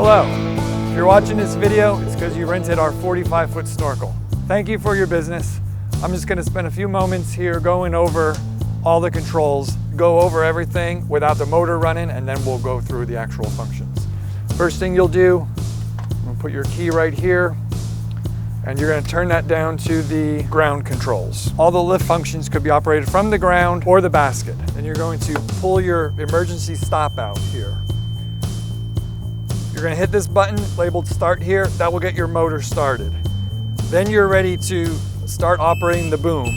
Hello. If you're watching this video, it's because you rented our 45-foot snorkel. Thank you for your business. I'm just going to spend a few moments here going over all the controls, go over everything without the motor running, and then we'll go through the actual functions. First thing you'll do, I'm going to put your key right here, and you're going to turn that down to the ground controls. All the lift functions could be operated from the ground or the basket. Then you're going to pull your emergency stop out here. You're going to hit this button labeled start here. That will get your motor started. Then you're ready to start operating the boom.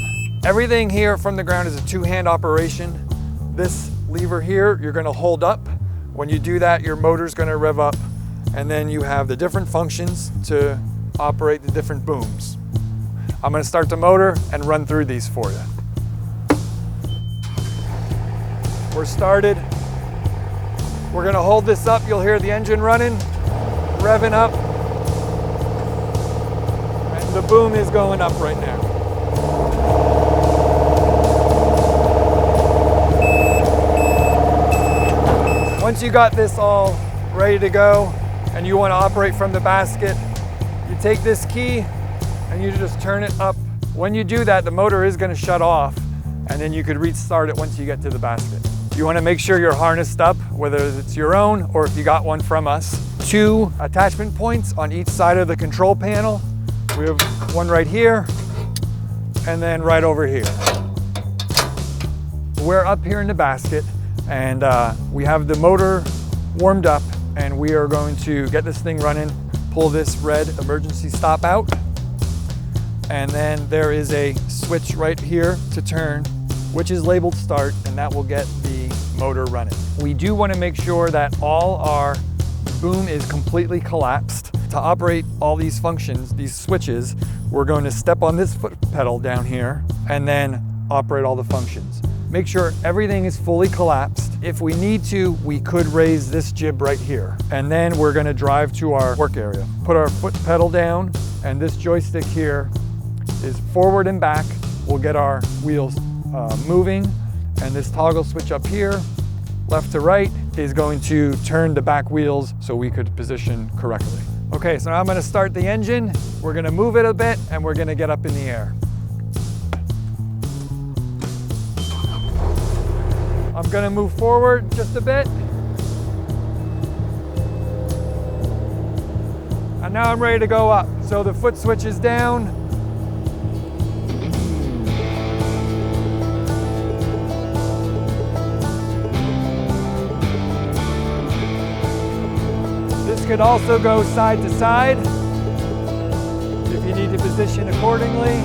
Everything here from the ground is a two-hand operation. This lever here, you're going to hold up. When you do that, your motor's going to rev up, and then you have the different functions to operate the different booms. I'm going to start the motor and run through these for you. We're started. We're going to hold this up. You'll hear the engine running, revving up, and the boom is going up right now. Once you got this all ready to go and you want to operate from the basket, you take this key and you just turn it up. When you do that, the motor is going to shut off, and then you could restart it once you get to the basket. You want to make sure you're harnessed up, whether it's your own or if you got one from us. 2 attachment points on each side of the control panel. We have one right here and then right over here. We're up here in the basket, and we have the motor warmed up, and we are going to get this thing running. Pull this red emergency stop out, and then there is a switch right here to turn, which is labeled start, and that will get the motor running. We do want to make sure that all our boom is completely collapsed. To operate all these functions, these switches, we're going to step on this foot pedal down here and then operate all the functions. Make sure everything is fully collapsed. If we need to, we could raise this jib right here. And then we're going to drive to our work area. Put our foot pedal down, and this joystick here is forward and back. We'll get our wheels moving, and this toggle switch up here, left to right, is going to turn the back wheels so we could position correctly. Okay, so now I'm going to start the engine. We're going to move it a bit, and we're going to get up in the air. I'm going to move forward just a bit. And now I'm ready to go up. So the foot switch is down. This could also go side to side if you need to position accordingly.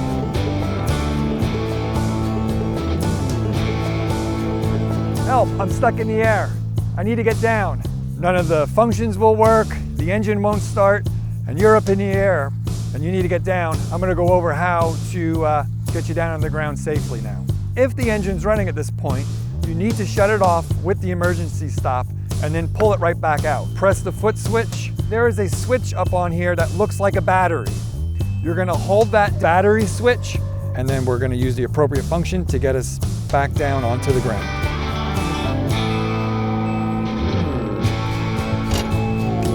Help, I'm stuck in the air. I need to get down. None of the functions will work, the engine won't start, and you're up in the air and you need to get down. I'm going to go over how to get you down on the ground safely now. If the engine's running at this point, you need to shut it off with the emergency stop and then pull it right back out. Press the foot switch. There is a switch up on here that looks like a battery. You're going to hold that battery switch, and then we're going to use the appropriate function to get us back down onto the ground.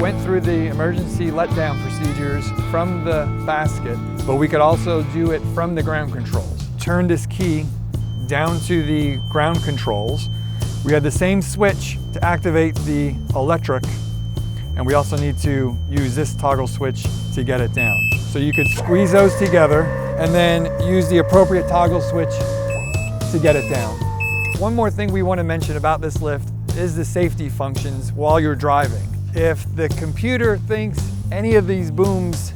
Went through the emergency letdown procedures from the basket, but we could also do it from the ground controls. Turn this key down to the ground controls. We have the same switch to activate the electric, and we also need to use this toggle switch to get it down. So you could squeeze those together and then use the appropriate toggle switch to get it down. One more thing we want to mention about this lift is the safety functions while you're driving. If the computer thinks any of these booms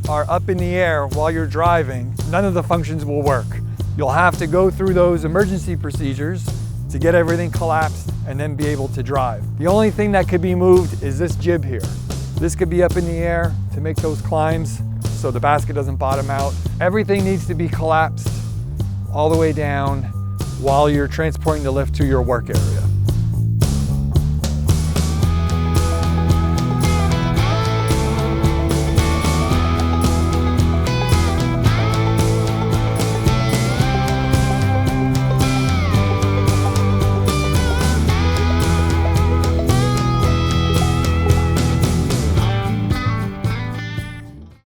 are up in the air while you're driving, none of the functions will work. You'll have to go through those emergency procedures to get everything collapsed and then be able to drive. The only thing that could be moved is this jib here. This could be up in the air to make those climbs so the basket doesn't bottom out. Everything needs to be collapsed all the way down while you're transporting the lift to your work area.